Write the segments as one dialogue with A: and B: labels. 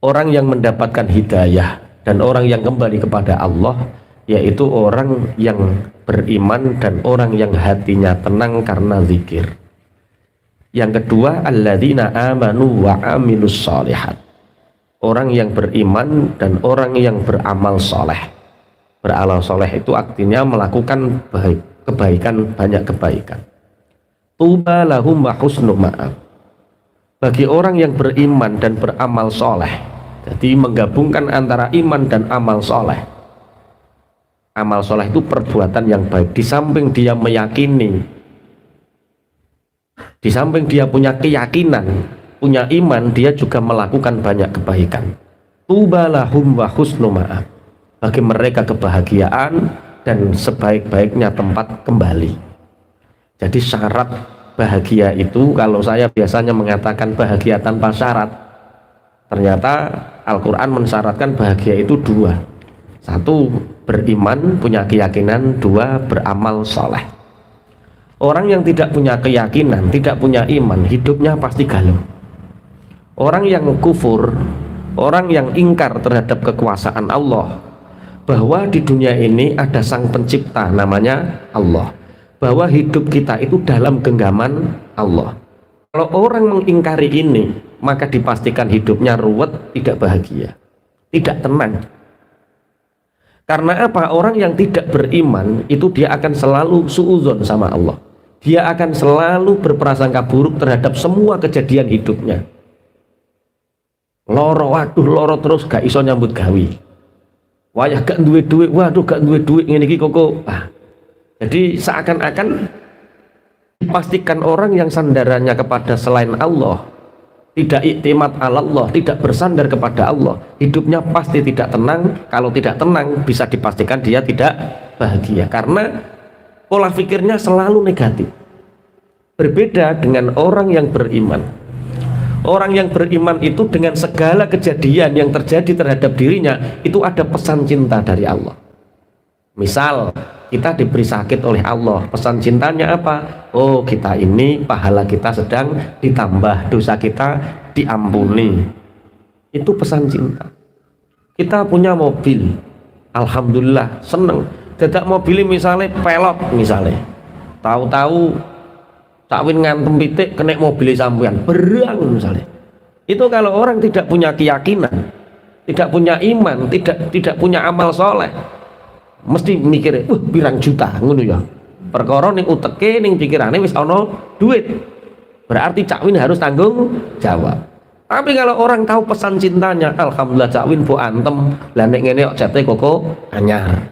A: orang yang mendapatkan hidayah dan orang yang kembali kepada Allah, yaitu orang yang beriman dan orang yang hatinya tenang karena zikir. Yang kedua, alladzina amanu wa amilus shalihat, orang yang beriman dan orang yang beramal soleh. Beramal soleh itu artinya melakukan kebaikan, banyak kebaikan. Tuba lahum wa husnu ma'ab, bagi orang yang beriman dan beramal soleh. Jadi menggabungkan antara iman dan amal soleh. Amal soleh itu perbuatan yang baik. Di samping dia meyakini, di samping dia punya keyakinan, punya iman, dia juga melakukan banyak kebaikan. Tuba lahum wa husnu ma'ab, bagi mereka kebahagiaan dan sebaik-baiknya tempat kembali. Jadi syarat bahagia itu, kalau saya biasanya mengatakan bahagia tanpa syarat, ternyata Al-Quran mensyaratkan bahagia itu dua. Satu, beriman, punya keyakinan. Dua, beramal soleh. Orang yang tidak punya keyakinan, tidak punya iman, hidupnya pasti galau. Orang yang kufur, orang yang ingkar terhadap kekuasaan Allah, bahwa di dunia ini ada sang pencipta namanya Allah, bahwa hidup kita itu dalam genggaman Allah. Kalau orang mengingkari ini, maka dipastikan hidupnya ruwet, tidak bahagia, tidak tenang. Karena apa? Orang yang tidak beriman itu dia akan selalu suudzon sama Allah. Dia akan selalu berprasangka buruk terhadap semua kejadian hidupnya. Loro, waduh loro terus gak iso nyambut gawe. Wayah gak duwe duit, waduh gak duwe duit ngene iki kok. Jadi seakan-akan dipastikan orang yang sandarannya kepada selain Allah, tidak iktimat Allah, tidak bersandar kepada Allah, hidupnya pasti tidak tenang. Kalau tidak tenang, bisa dipastikan dia tidak bahagia, karena pola pikirnya selalu negatif. Berbeda dengan orang yang beriman. Orang yang beriman itu dengan segala kejadian yang terjadi terhadap dirinya, itu ada pesan cinta dari Allah. Misal kita diberi sakit oleh Allah, pesan cintanya apa? Oh, kita ini pahala kita sedang ditambah, dosa kita diampuni. Itu pesan cinta. Kita punya mobil, alhamdulillah seneng. Dadak mobil misalnya pelot misalnya, tahu-tahu Cakwin ngantem pitik kena mobil sampean berang misalnya. Itu kalau orang tidak punya keyakinan, tidak punya iman, tidak punya amal soleh, mesti mikir, pirang juta ngono ya. Perkara ning uteke ning pikirane wis ana duit. Berarti Cakwin harus tanggung jawab. Tapi kalau orang tahu pesan cintanya, alhamdulillah Cakwin bu antem, lah nek ngene kok jate koko anyar.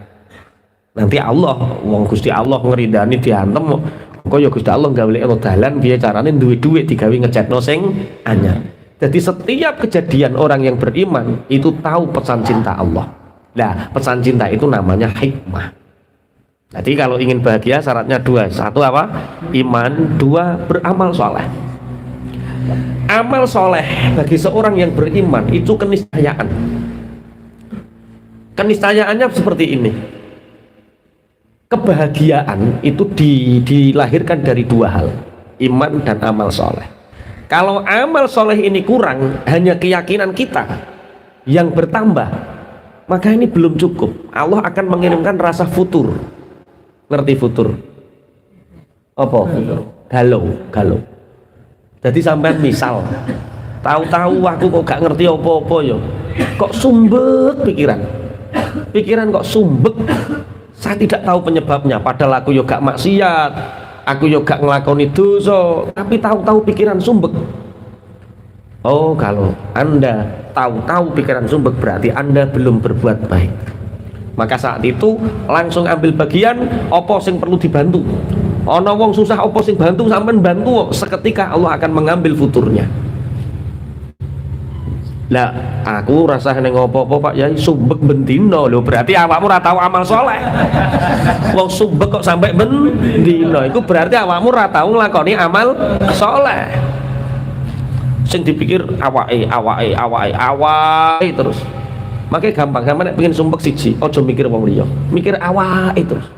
A: Nanti Allah, wong Gusti Allah ngeridani diantem kok ya Gusti Allah gawelekno dalan piye carane duwe duit digawe ngecetno sing anyar. Jadi setiap kejadian orang yang beriman itu tahu pesan cinta Allah. Nah, pesan cinta itu namanya hikmah. Jadi kalau ingin bahagia syaratnya dua. Satu apa? Iman. Dua, beramal soleh. Amal soleh bagi seorang yang beriman itu keniscayaan. Keniscayaannya seperti ini. Kebahagiaan itu dilahirkan dari dua hal, iman dan amal soleh. Kalau amal soleh ini kurang, hanya keyakinan kita yang bertambah, maka ini belum cukup. Allah akan mengirimkan rasa futur. Ngerti futur? Apa? Galau. Jadi sampai misal tahu-tahu aku kok gak ngerti apa-apa ya, kok sumbek pikiran kok sumbek. Saya tidak tahu penyebabnya, padahal aku juga gak maksiat, aku juga gak ngelakoni dosa, tapi tahu-tahu pikiran sumbek. Oh, kalau Anda tahu-tahu pikiran sumbek, berarti Anda belum berbuat baik. Maka saat itu langsung ambil bagian, apa sing perlu dibantu. Ana wong susah, apa sing bantu, sampean bantu, seketika Allah akan mengambil futurnya. Lah, aku rasa neng apa-apa Pak Yai sumbek bendino lho, berarti awakmu ora tau amal soleh. Wong sumbek kok sampai bendino, itu berarti awakmu ora tau nglakoni amal soleh. Sing dipikir awake terus. Makanya gampang nek pengen sumbek siji, aja mikir wong liya, mikir awake terus.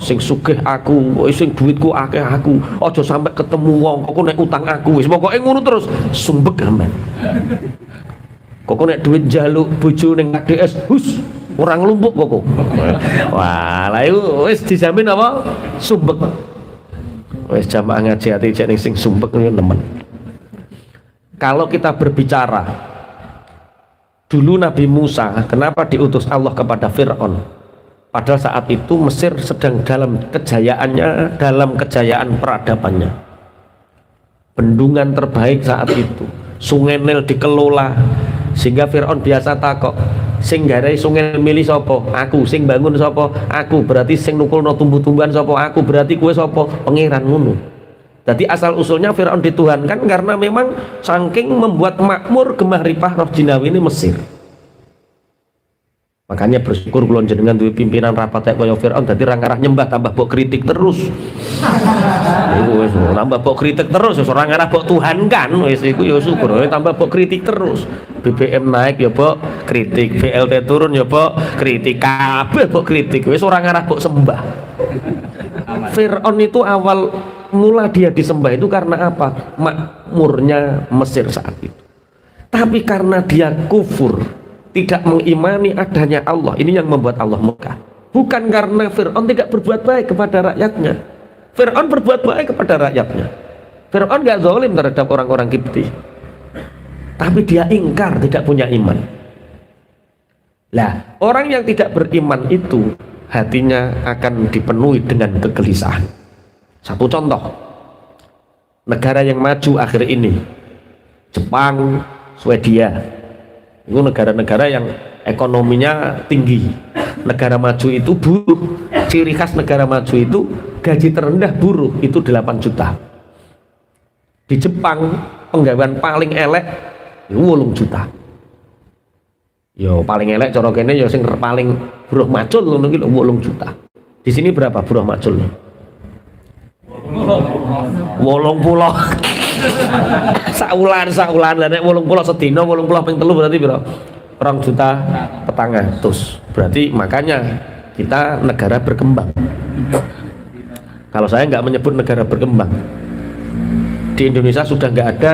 A: Sing sugih aku, sing duitku akeh aku, aja sampai ketemu wong kok nek utang aku, wis pokoke ngono terus, sumbek gampang. Kok nek duit njaluk bojo ning KDS hus orang lumpuk kok. Wah, lah iku wis dijamin apa? Sumbek. Wis jamaah ngaji ati cek ning sing sumbek niku nemen. Kalau kita berbicara dulu Nabi Musa kenapa diutus Allah kepada Fir'aun? Padahal saat itu Mesir sedang dalam kejayaannya, dalam kejayaan peradabannya. Bendungan terbaik saat itu, Sungai Nil dikelola, sehingga Fir'aun biasa takok, sing garai sungai milih sopo? Aku. Sing bangun sopo? Aku. Berarti sing nukulno tumbuh-tumbuhan sopo? Aku. Berarti kue sopo? Pangeran ngono. Jadi asal usulnya Fir'aun dituhankan karena memang saking membuat makmur gemah ripah roh jinawi ini Mesir. Makanya bersyukur kula jenengan duwe pimpinan rapat kaya Fir'aun dadi ra ngarah nyembah tambah mbok kritik terus. Iku wis tambah mbok kritik terus wis ora ngarah mbok tuhankan wis iku ya syukur tambah mbok kritik terus. BBM naik ya mbok kritik, BLT turun ya mbok kritik, kabeh mbok kritik wis ora ngarah mbok sembah. Fir'aun itu awal mula dia disembah itu karena apa? Makmurnya Mesir saat itu. Tapi karena dia kufur, tidak mengimani adanya Allah, ini yang membuat Allah murka. Bukan karena Fir'aun tidak berbuat baik kepada rakyatnya. Fir'aun berbuat baik kepada rakyatnya. Fir'aun gak zalim terhadap orang-orang Kipti, tapi dia ingkar, tidak punya iman. Lah, orang yang tidak beriman itu hatinya akan dipenuhi dengan kegelisahan. Satu contoh, negara yang maju akhir ini, Jepang, Swedia, itu negara-negara yang ekonominya tinggi. Negara maju itu buruh, ciri khas negara maju itu gaji terendah buruh itu 8 juta. Di Jepang penggawean paling elek itu 8 juta. Yo paling elek cara kene yo sing paling buruh macul ngono iki 8 juta. Di sini berapa buruh macul? 80. saulan lah nek 80 sedina 80 ping 3 berarti piro? 2 juta petangah terus. Berarti makanya kita negara berkembang. Kalau saya nggak menyebut negara berkembang, di Indonesia sudah nggak ada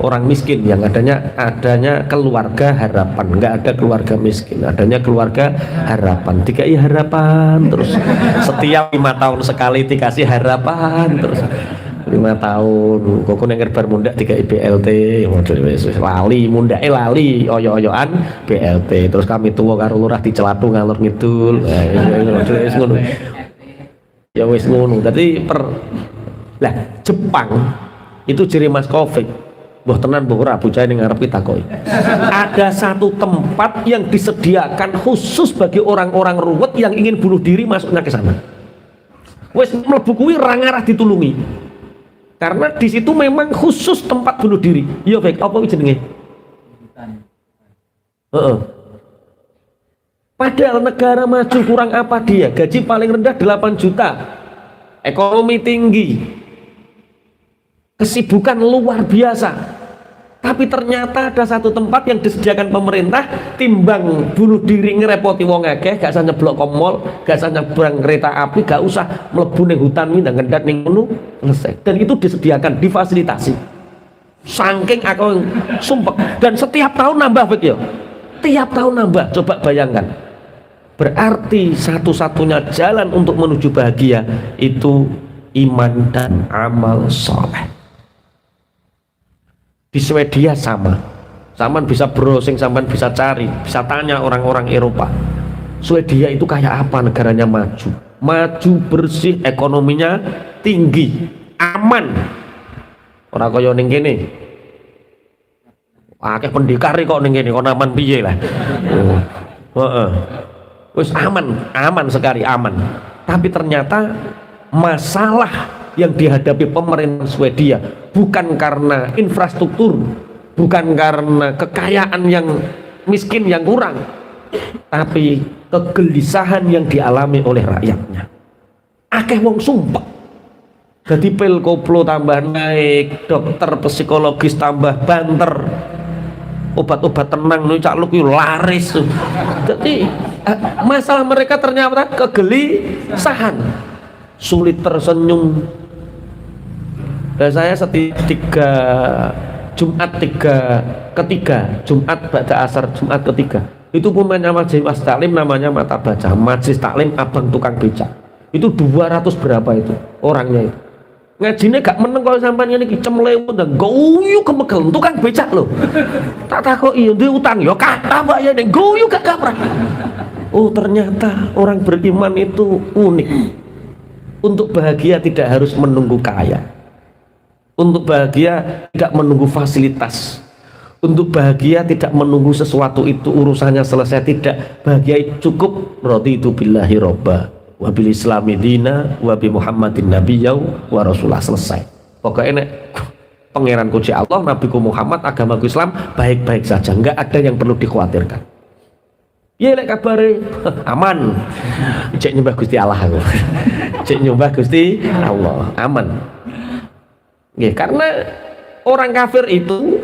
A: orang miskin, yang adanya keluarga harapan. Nggak ada keluarga miskin, adanya keluarga harapan. DKI harapan terus, setiap 5 tahun sekali dikasih harapan terus. 5 tahun kok nang bar mundak DKI BLT lali mundake lali oyo-oyoan BLT terus kami tuwa karo lurah dicelatu ngalor ngidul wis ngono ya wis ngono. Dadi lah Jepang itu ciri Mas Covid mbah tenan mbah ora bocah ning ngarep kita kok. Ada satu tempat yang disediakan khusus bagi orang-orang ruwet yang ingin bunuh diri masuknya ke sana. Wis mlebu kuwi ra ngarah ditulungi. Karena di situ memang khusus tempat bunuh diri. Iya baik, apa jenenge? Padahal negara maju kurang apa dia? Gaji paling rendah 8 juta. Ekonomi tinggi. Kesibukan luar biasa. Tapi ternyata ada satu tempat yang disediakan pemerintah, timbang bunuh diri ngerepoti wong akeh, gak usah nyeblok komol, gak usah nyebrang kereta api, gak usah mlebu ning hutan nang ngendat ning ngono, selesai. Dan itu disediakan, difasilitasi. Saking aku sumpek, dan setiap tahun nambah begitu. Tiap tahun nambah, coba bayangkan. Berarti satu-satunya jalan untuk menuju bahagia itu iman dan amal soleh. Di Swedia sama, sampean bisa browsing, sampean bisa cari, bisa tanya orang-orang Eropa. Swedia itu kayak apa negaranya maju? Maju, bersih, ekonominya tinggi, aman. Ora kaya ning kene. Akeh pendekar kok ning kene, kok aman piye lah. Heeh. Wis aman sekali, aman. Tapi ternyata masalah yang dihadapi pemerintah Swedia bukan karena infrastruktur, bukan karena kekayaan yang miskin yang kurang, tapi kegelisahan yang dialami oleh rakyatnya. Akeh wong sumpah. Jadi pil koplo tambah naik, dokter psikologis tambah banter, obat-obat tenang nih cak luki laris. Jadi masalah mereka ternyata kegelisahan, sulit tersenyum. Dan saya Jumat ketiga, Jumat ba'da asar, Jumat ketiga. Itu punya majelis taklim namanya mata baca. Majelis taklim abang tukang becak. Itu 200 berapa itu orangnya itu. Ngajine gak meneng kalau sampean ngene iki cemlewut dan guyu kemegel tukang becak lho. Tak takoki duwe utang ya kata Mbak ya ning guyu gak kaprah. Oh, ternyata orang beriman itu unik. Untuk bahagia tidak harus menunggu kaya. Untuk bahagia tidak menunggu fasilitas. Untuk bahagia tidak menunggu sesuatu itu urusannya selesai, tidak. Bahagia cukup raditu billahi robba wa bil islami dina wa bi muhammadin nabiyyau wa rasulah, selesai. Pokoknya nek pangeranku ci Allah, nabiku Muhammad, agamaku Islam, baik-baik saja, enggak ada yang perlu dikhawatirkan. Ya lek kabare aman. Cek nyembah Gusti Allah aku. Cek nyembah Gusti Allah, aman. Ya, karena orang kafir itu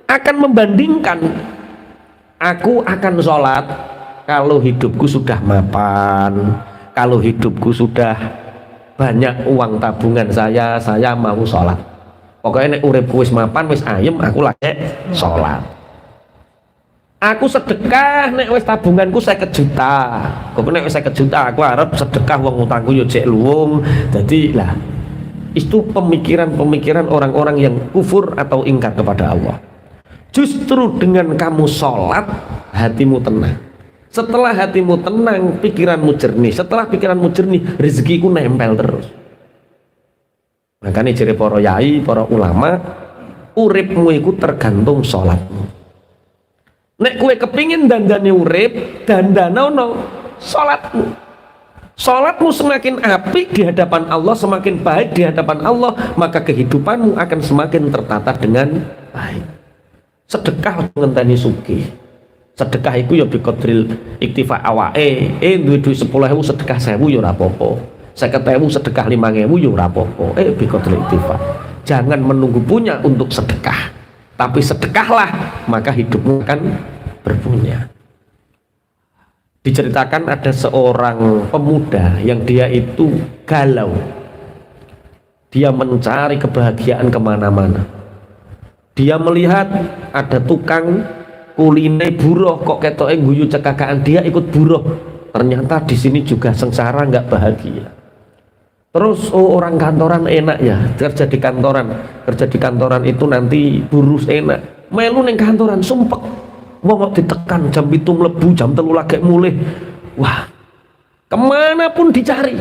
A: akan membandingkan, aku akan sholat kalau hidupku sudah mapan, kalau hidupku sudah banyak uang tabungan saya mau sholat. Pokoknya nek uripku wis mapan, wis ayem, aku lagi sholat. Aku sedekah nek wis tabunganku 50 juta. Kok nek wis 50 juta aku arep sedekah wong utangku yo jek luwung. Dadi lah itu pemikiran-pemikiran orang-orang yang kufur atau ingkar kepada Allah. Justru dengan kamu sholat, hatimu tenang. Setelah hatimu tenang, pikiranmu jernih. Setelah pikiranmu jernih, rezekiku nempel terus. Makanya jere para yai, para ulama, uripmu itu tergantung sholatmu. Nek kue kepingin dandane urip, dandanono sholatmu. Sholatmu semakin apik di hadapan Allah, semakin baik di hadapan Allah, maka kehidupanmu akan semakin tertata dengan baik. Sedekah ngenteni sugih. Sedekah iku ya biqadril iktifa awake. Duwe 10.000 sedekah 1.000 ya ora apa-apa. 50.000 sedekah 5.000 ya ora apa-apa. Biqadril iktifa. Jangan menunggu punya untuk sedekah, tapi sedekahlah, maka hidupmu akan berpunya. Diceritakan ada seorang pemuda yang dia itu galau. Dia mencari kebahagiaan kemana-mana. Dia melihat ada tukang kuliner buruh, kok ketoke guyu cekakaan, dia ikut buruh. Ternyata di sini juga sengsara, nggak bahagia. Terus orang kantoran enak ya, kerja di kantoran itu nanti buruh enak. Melu ning kantoran sumpek. Wong kok ditekan jam 7 mlebu, jam 3 lagi mulih. Wah, kemana pun dicari.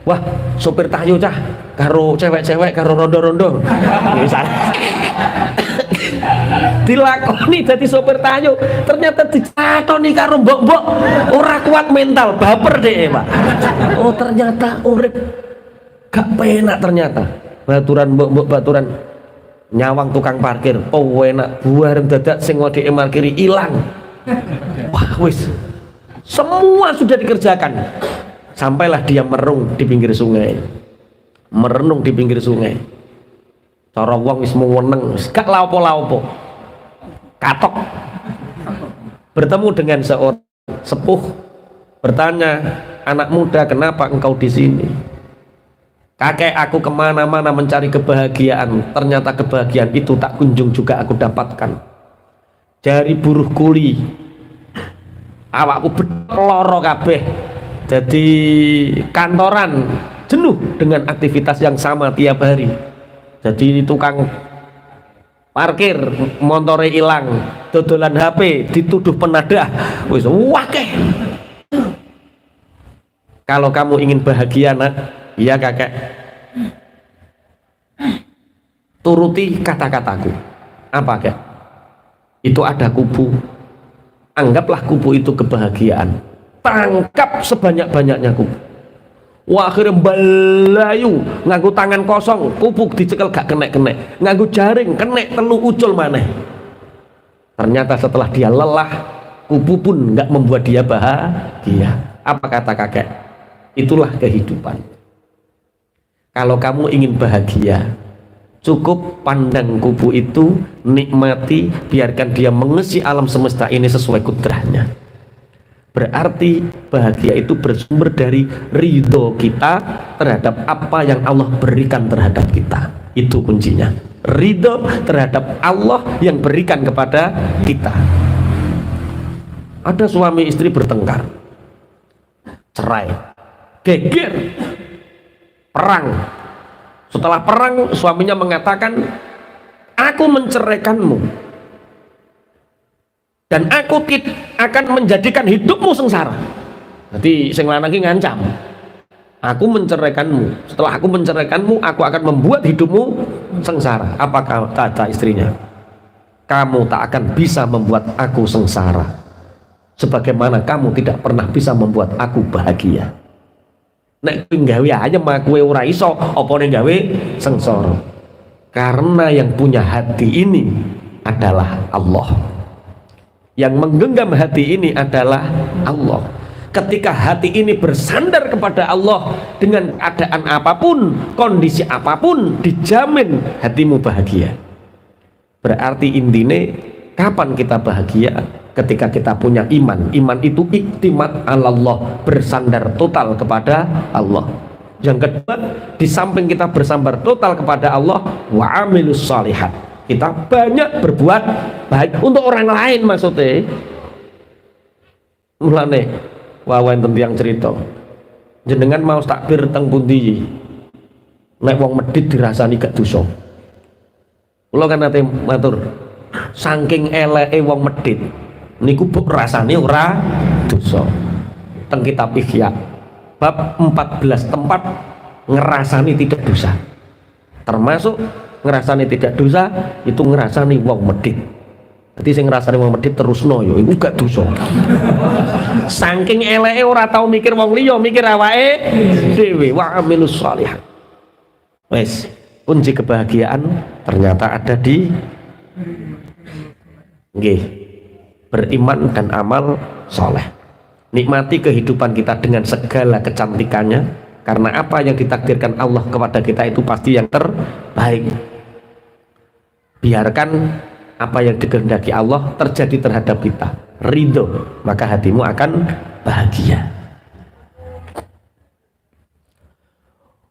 A: Wah, sopir tayo cah karo cewek-cewek karo rondo-rondo. Misalnya dilakoni jadi sopir tayo, ternyata dicatoni karo mbok-mbok, ora kuat mental, baper deh Pak. Oh, ternyata urip gak penak ternyata. Baturan mbok-mbok, baturan nyawang tukang parkir, oh enak, buar dadak sing ngedeke parkiri ilang. Wah wis, semua sudah dikerjakan. Sampailah dia merenung di pinggir sungai. Merenung di pinggir sungai. Cara wong wis meneng, gak laopo-laopo. Katok. Bertemu dengan seorang sepuh, bertanya, anak muda, kenapa engkau di sini? Kakek, aku kemana-mana mencari kebahagiaan, ternyata kebahagiaan itu tak kunjung juga aku dapatkan. Dari buruh kuli, awakku loro kabeh. Jadi kantoran jenuh dengan aktivitas yang sama tiap hari. Jadi tukang parkir montore hilang, dodolan HP dituduh penadah, wis wakeh. Kalau kamu ingin bahagia nak, iya kakek, turuti kata-kataku. Apa kek? Itu ada kubu, anggaplah kubu itu kebahagiaan, tangkap sebanyak-banyaknya kubu. Wah, akhirnya balayu nganggo tangan kosong, kubu dicekel gak kenek-kenek, nganggo jaring kenek telu ucul maneh. Ternyata setelah dia lelah, kubu pun nggak membuat dia bahagia. Apa kata kakek? Itulah kehidupan. Kalau kamu ingin bahagia, cukup pandang kubu itu, nikmati, biarkan dia mengisi alam semesta ini sesuai kudrahnya. Berarti bahagia itu bersumber dari ridho kita terhadap apa yang Allah berikan terhadap kita. Itu kuncinya. ridho terhadap Allah yang berikan kepada kita. Ada suami istri bertengkar, cerai, geger, perang. Setelah perang suaminya mengatakan, aku menceraikanmu dan aku akan menjadikan hidupmu sengsara. Jadi sing lanang iki ngancam, aku menceraikanmu, setelah aku menceraikanmu aku akan membuat hidupmu sengsara. Apa kata istrinya? Kamu tak akan bisa membuat aku sengsara sebagaimana kamu tidak pernah bisa membuat aku bahagia. Nek gawe aja mah kowe ora iso, apa nek gawe sengsara. Karena yang punya hati ini adalah Allah. Yang menggenggam hati ini adalah Allah. Ketika hati ini bersandar kepada Allah dengan keadaan apapun, kondisi apapun, dijamin hatimu bahagia. Berarti intinya kapan kita bahagia? Ketika kita punya iman. Iman itu iktimat Allah, bersandar total kepada Allah. Yang kedua, di samping kita bersandar total kepada Allah, wa amilus shalihat, kita banyak berbuat baik untuk orang lain. Maksudnya mulane wawan tentang cerita jenengan mau takbir teng pundi nek wong medhit dirasani gak dosa. Kula kan nate matur saking eleke wong medhit niku buk rasane ora dosa. Teng kitab Ihya bab 14 tempat ngerasani tidak dosa, termasuk ngerasani tidak dosa itu ngerasani wong medhit. Jadi sing ngrasani wong medhit terusno yo iku gak dosa. Saking eleke ora tau mikir wong liya, mikir awake dhewe. Wa amilus shalihat. Wes, kunci kebahagiaan ternyata ada di nggih, beriman dan amal soleh. Nikmati kehidupan kita dengan segala kecantikannya, karena apa yang ditakdirkan Allah kepada kita itu pasti yang terbaik. Biarkan apa yang dikehendaki Allah terjadi terhadap kita, ridho, maka hatimu akan bahagia.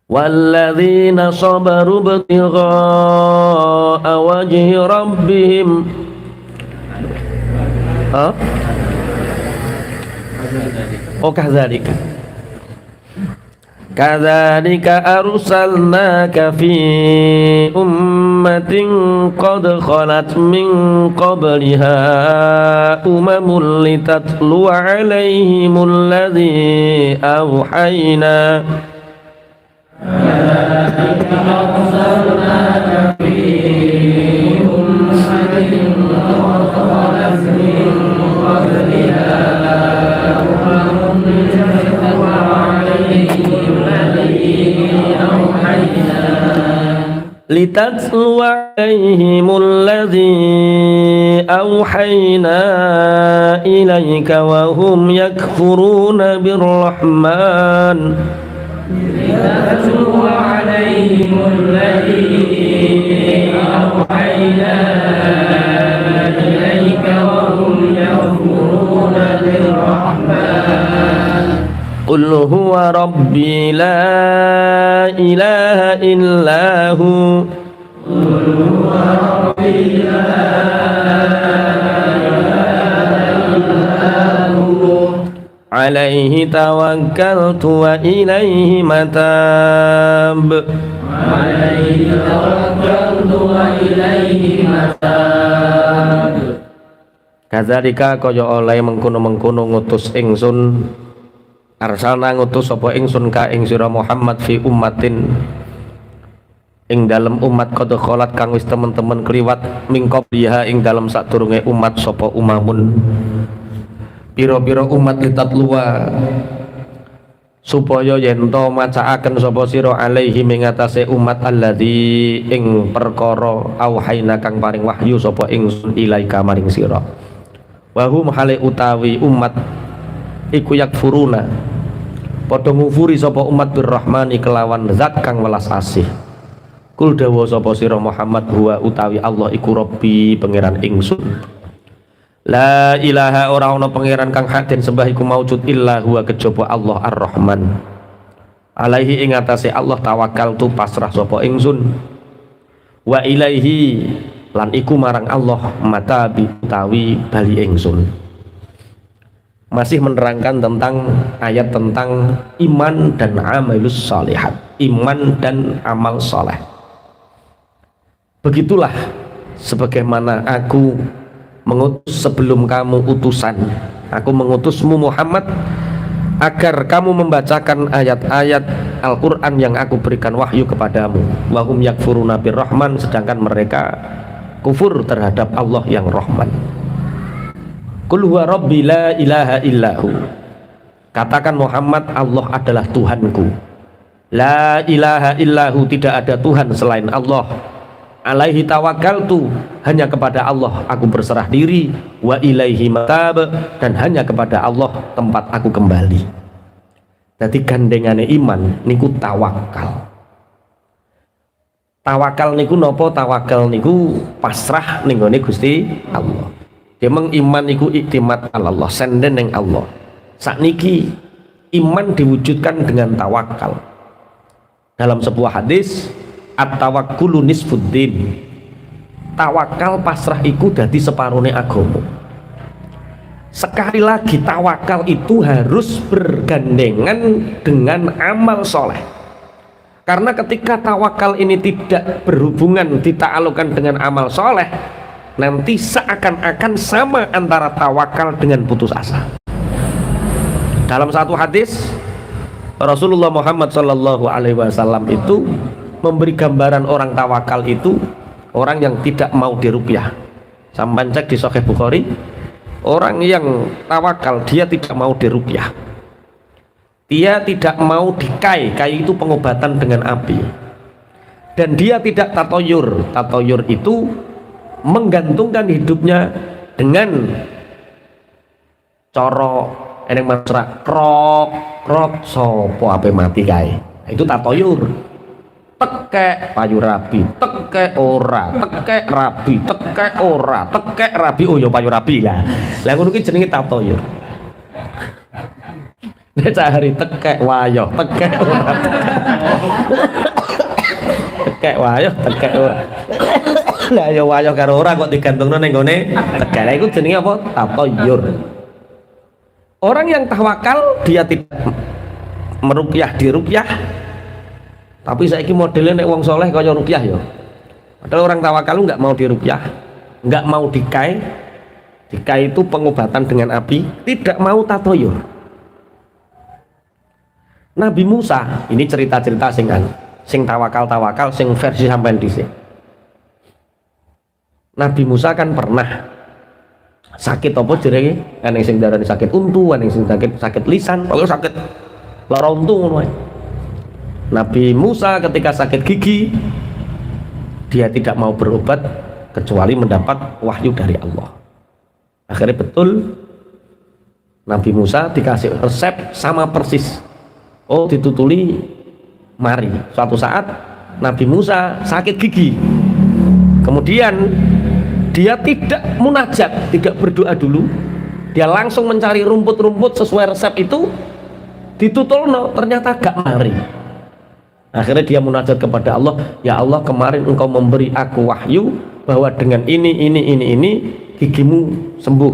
A: Walladzina sabaru ibtigha'a wajhi rabbihim kadzalika kadzalika arsalnaka fi ummatin qad khalat min qabliha umamun litatlu 'alaihimul ladzi awhayna litatlu 'alaihimul ladzi awhayna ilaika wa hum yakfuruna birrahman litatlu 'alaihimul ladzi awhayna ilaika wa hum yakfuruna birrahman qul huwa rabbi la ilaha illahu qul huwa rabbi la ilaha illahu alaihi tawakkaltu wa ilaihi matab alaihi tawakkaltu wa ilaihi matab. Kadzalika kaya oleh mengkono-mengkono ngutus ingsun, arsalna ngutus sapa ingsun ka ing sira Muhammad fi ummatin ing dalem umat qad khalat kang wis temen-temen kliwat mingko biha ing dalem sadurunge umat sapa umamun pira-pira umat litatluwa supaya yen to macaaken sapa sira alaihi ing atase umat alladzi ing perkara auhayna kang paring wahyu sapa ingsun ilaika maring sira wa hum hale utawi umat iku yakfuruna padha ngufuri sapa umat birrahmani kelawan zat kang welas asih. Kul dawa sapa sira Muhammad huwa utawi Allah iku Rabbi pangeran ingsun. La ilaha ora ana pangeran kang hak den sembah iku maujud illa huwa kejaba Allah Ar-Rahman. Alaihi ing atase Allah tawakkaltu pasrah sapa ingsun. wa ilaihi lan iku marang Allah matabi utawi bali ingsun. Masih menerangkan tentang ayat tentang iman dan amalus sholihat, iman dan amal soleh. Begitulah sebagaimana aku mengutus sebelum kamu utusan, aku mengutusmu Muhammad agar kamu membacakan ayat-ayat Al-Quran yang aku berikan wahyu kepadamu. Wahum yakfuruna birrahman, sedangkan mereka kufur terhadap Allah yang Rahman. Qul huwa rabbi la ilaha illahu, katakan Muhammad, Allah adalah Tuhanku. La ilaha illahu, tidak ada Tuhan selain Allah. Alaihi tawakkaltu, hanya kepada Allah aku berserah diri. Wa ilaihi matab, dan hanya kepada Allah tempat aku kembali. Jadi gandengane iman niku tawakal. Tawakal niku nopo? Tawakal niku pasrah ning gone Gusti Allah. Demeng iman iku iktimat Allah, senden ning Allah. Sakniki iman diwujudkan dengan tawakal. Dalam sebuah hadis, at-tawakkulu nisfuddin. Tawakal pasrah iku dadi separone agama. Sekali lagi, tawakal itu harus bergandengan dengan amal soleh. Karena ketika tawakal ini tidak berhubungan, dita'alukan dengan amal soleh, nanti seakan-akan sama antara tawakal dengan putus asa. Dalam satu hadis, Rasulullah Muhammad SAW itu memberi gambaran orang tawakal itu orang yang tidak mau dirupiah. Sampai cek di Sahih Bukhari, orang yang tawakal dia tidak mau dirupiah, dia tidak mau dikai. Kai itu pengobatan dengan api. Dan dia tidak tatoyur. Tatoyur itu menggantungkan hidupnya dengan coro eneng masra krok sopo ape mati kae. Itu tatoyur. Tekek payu rabi, tekek ora, tekek rabi, tekek ora, tekek rabi. Oh ya payu rabi lah. Lah ngono ki jenenge tatoyur. Nek cari tekek wayo, tekek ora. Tekek wayo, tekek ora. Lah ya wayo karo ora kok digantungno ning gone tegale iku jenenge apa? Tatoyur. Orang yang tawakal dia tidak meruqyah diruqyah. Tapi saiki modelnya nek wong soleh kaya ruqyah ya. Padahal orang tawakal enggak mau diruqyah, enggak mau dikai. Dikai itu pengobatan dengan api, tidak mau tatoyur. Nabi Musa, ini cerita-cerita sing tawakal sing versi sampean dhisik. Nabi Musa kan pernah sakit apa jenenge? Ana sing darani sakit untu, ana sing sakit lisan, pokoknya sakit lara untu ngono ae. Nabi Musa ketika sakit gigi, dia tidak mau berobat kecuali mendapat wahyu dari Allah. Akhirnya betul Nabi Musa dikasih resep sama persis. Oh, ditutuli mari. Suatu saat Nabi Musa sakit gigi. Kemudian dia tidak munajat, tidak berdoa dulu. Dia langsung mencari rumput-rumput sesuai resep itu. Ditutulno, ternyata gak mari. Akhirnya dia munajat kepada Allah, ya Allah, kemarin engkau memberi aku wahyu bahwa dengan ini gigimu sembuh.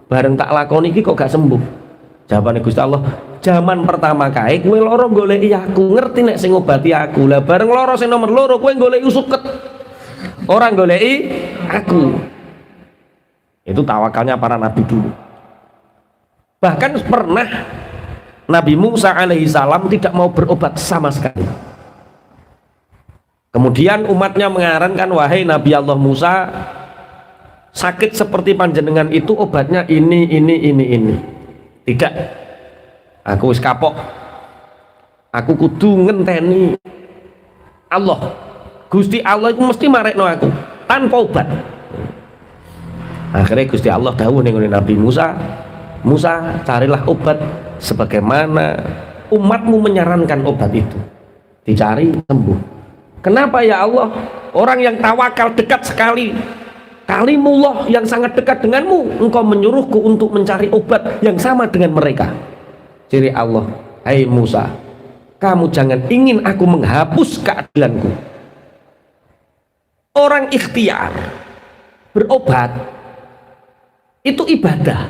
A: Bareng tak lakoni iki kok gak sembuh. Jawabannya Gusti Allah, zaman pertama kae kowe loro goleki aku, ngerti nek sing ngobati aku. Lah bareng loro sing nomor loro kowe goleki suket. Orang goleki aku. Itu tawakalnya para nabi dulu. Bahkan pernah Nabi Musa alaihissalam tidak mau berobat sama sekali. Kemudian umatnya mengarankan, wahai Nabi Allah Musa, sakit seperti panjenengan itu obatnya ini. Tidak, aku wis kapok, aku kudu ngenteni Allah. Gusti Allah itu mesti marekno aku tanpa obat. Akhirnya Gusti Allah dawuh ning Nabi Musa, Musa, carilah obat sebagaimana umatmu menyarankan obat itu. Dicari, sembuh. Kenapa ya Allah? Orang yang tawakal dekat sekali, kalimullah yang sangat dekat denganmu, engkau menyuruhku untuk mencari obat yang sama dengan mereka. Ciri Allah, hai Musa, kamu jangan ingin aku menghapus keadilanku. Orang ikhtiar berobat itu ibadah.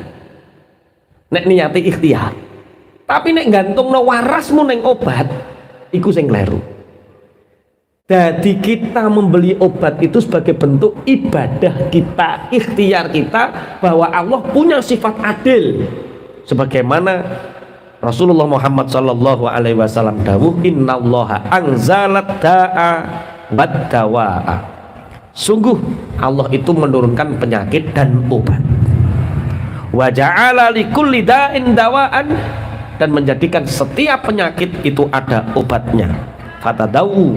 A: Nek niati ikhtiar. Tapi nek gantungno warasmu neng obat, iku sing kleru. Jadi kita membeli obat itu sebagai bentuk ibadah kita, ikhtiar kita bahwa Allah punya sifat adil. Sebagaimana Rasulullah Muhammad sallallahu alaihi wasallam dawuh, innallaha anzalat da'a wad dawa'a. Sungguh Allah itu menurunkan penyakit dan obat. Wa ja'ala likulli da'in dawa'an, dan menjadikan setiap penyakit itu ada obatnya. Fatadawu,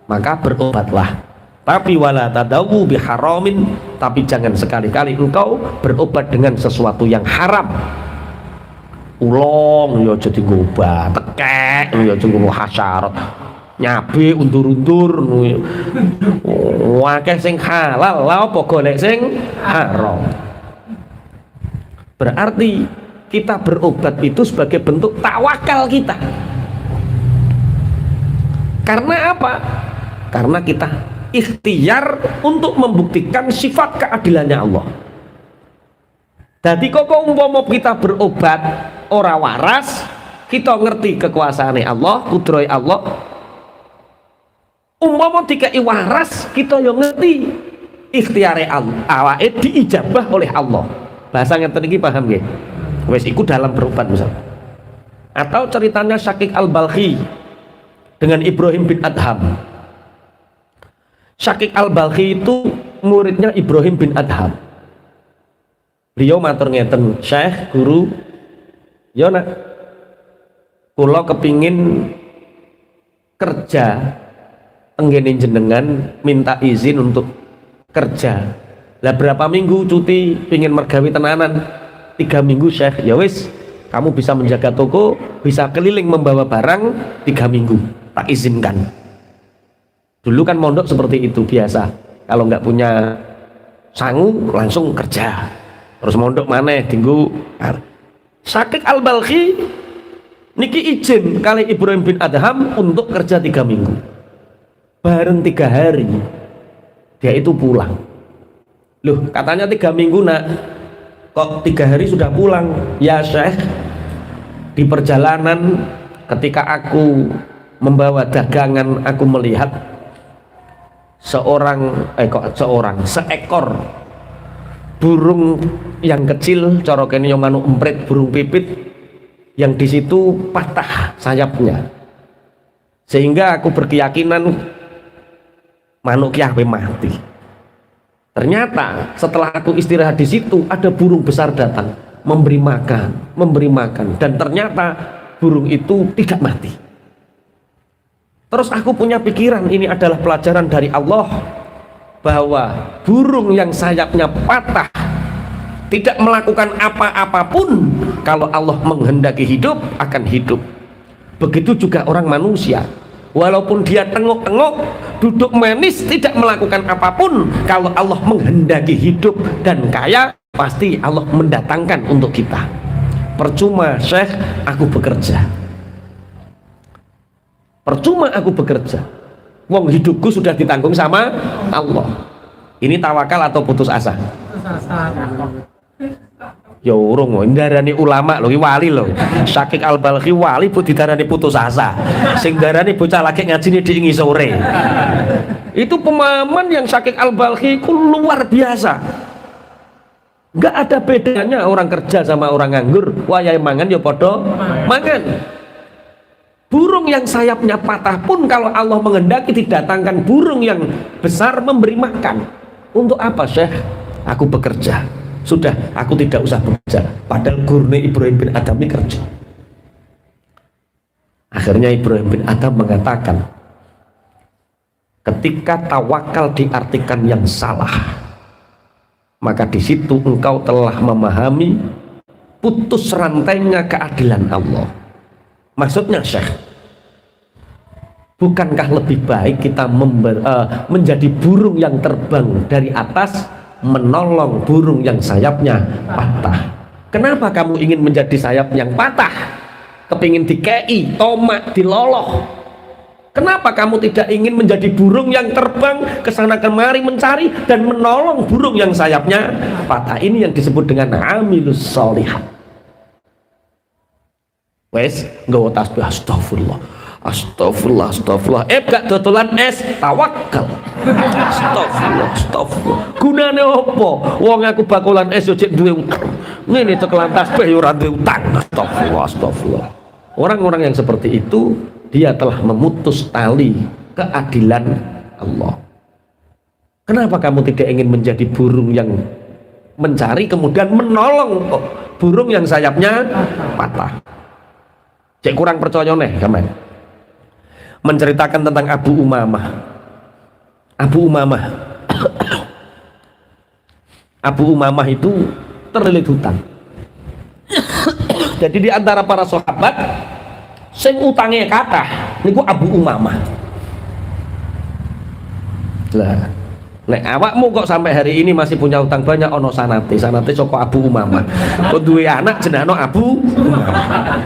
A: maka berobatlah. Tapi wala tadawu biharamin, tapi jangan sekali-kali engkau berobat dengan sesuatu yang haram. Ulong ya jadi obat, tekek ya jadi hasyarat, nyabe undur-undur wakeh sing halal, lha apa golek sing haram. Berarti kita berobat itu sebagai bentuk tawakal kita. Karena apa? Karena kita ikhtiar untuk membuktikan sifat keadilannya Allah. Jadi kok umpama kita berobat ora waras, kita ngerti kekuasaane Allah, kudrohe Allah. Umpama dikai waras, kita yo ngerti ikhtiare Allah, awake diijabah oleh Allah. Bahasa ngeten iki paham nggih? Wes iku dalam berobat misal. Atau ceritanya Syakik Al-Balkhi dengan Ibrahim bin Adham. Syakik Al-Balkhi itu muridnya Ibrahim bin Adham. Beliau matur ngeten, Syekh, guru, ya nak, kula kepingin kerja tenggene jenengan, minta izin untuk kerja. Lah berapa minggu cuti pingin mergawi tenanan? 3 minggu Syekh. Ya wis, kamu bisa menjaga toko, bisa keliling membawa barang 3 minggu, tak izinkan. Dulu kan mondok seperti itu biasa, kalau nggak punya sangu langsung kerja, terus mondok maneh dinggo. Syakik Al-Balkhi niki izin kali Ibrahim bin Adham untuk kerja 3 minggu. Bareng 3 hari dia itu pulang. Loh, katanya 3 minggu nak, kok 3 hari sudah pulang? Ya Syekh, di perjalanan ketika aku membawa dagangan, aku melihat seekor burung yang kecil, cara kene yang manuk emprit, burung pipit, yang di situ patah sayapnya, sehingga aku berkeyakinan manuk ki mati. Ternyata setelah aku istirahat di situ, ada burung besar datang memberi makan, dan ternyata burung itu tidak mati. Terus aku punya pikiran, ini adalah pelajaran dari Allah bahwa burung yang sayapnya patah tidak melakukan apa-apapun, kalau Allah menghendaki hidup akan hidup. Begitu juga orang manusia, walaupun dia tengok-tengok, duduk manis, tidak melakukan apapun, kalau Allah menghendaki hidup dan kaya, pasti Allah mendatangkan untuk kita. Percuma Syekh aku bekerja, percuma aku bekerja, wong hidupku sudah ditanggung sama Allah. Ini tawakal atau putus asa? Ya urung, ndarani ulama lho, wali lho. Syakik Al-Balkhi wali bu didarani putus asa. Sing darani bocah lagi ngajine di sore. Itu pemahaman yang Syakik Al-Balkhi ku luar biasa. Enggak ada bedanya orang kerja sama orang nganggur. Wayahe mangan ya padha mangan. Burung yang sayapnya patah pun kalau Allah menghendaki didatangkan burung yang besar memberi makan. Untuk apa Syekh? Aku bekerja. Sudah, aku tidak usah bekerja. Padahal gurune Ibrahim bin Adham ini kerja. Akhirnya Ibrahim bin Adham mengatakan, ketika tawakal diartikan yang salah, maka di situ engkau telah memahami putus rantainya keadilan Allah. Maksudnya Syekh, bukankah lebih baik kita menjadi burung yang terbang dari atas, menolong burung yang sayapnya patah? Kenapa kamu ingin menjadi sayap yang patah? Kepingin dikei, tomak, diloloh. Kenapa kamu tidak ingin menjadi burung yang terbang ke sana kemari mencari dan menolong burung yang sayapnya patah? Ini yang disebut dengan amilus sholihat. Wes nggawa tasbih astagfirullah. Astagfirullah, astagfirullah. Gak dodolan es, tawakal. Astagfirullah, astagfirullah. Gunane apa? Wong aku bakulan es yo cek duwe utang. Ngene cekelan tasbih yo ora duwe utang. Astagfirullah, astagfirullah. Orang-orang yang seperti itu dia telah memutus tali keadilan Allah. Kenapa kamu tidak ingin menjadi burung yang mencari kemudian menolong burung yang sayapnya patah? Cek kurang percaya nih kamu. Menceritakan tentang Abu Umamah. Abu Umamah Abu Umamah itu terlilit hutang. Jadi di antara para sahabat sing utangnya kathah niku Abu Umamah. Lah nek awakmu kok sampai hari ini masih punya utang banyak, ono sanate saka Abu Umamah. Kok duwe anak jenenge Abu Umamah.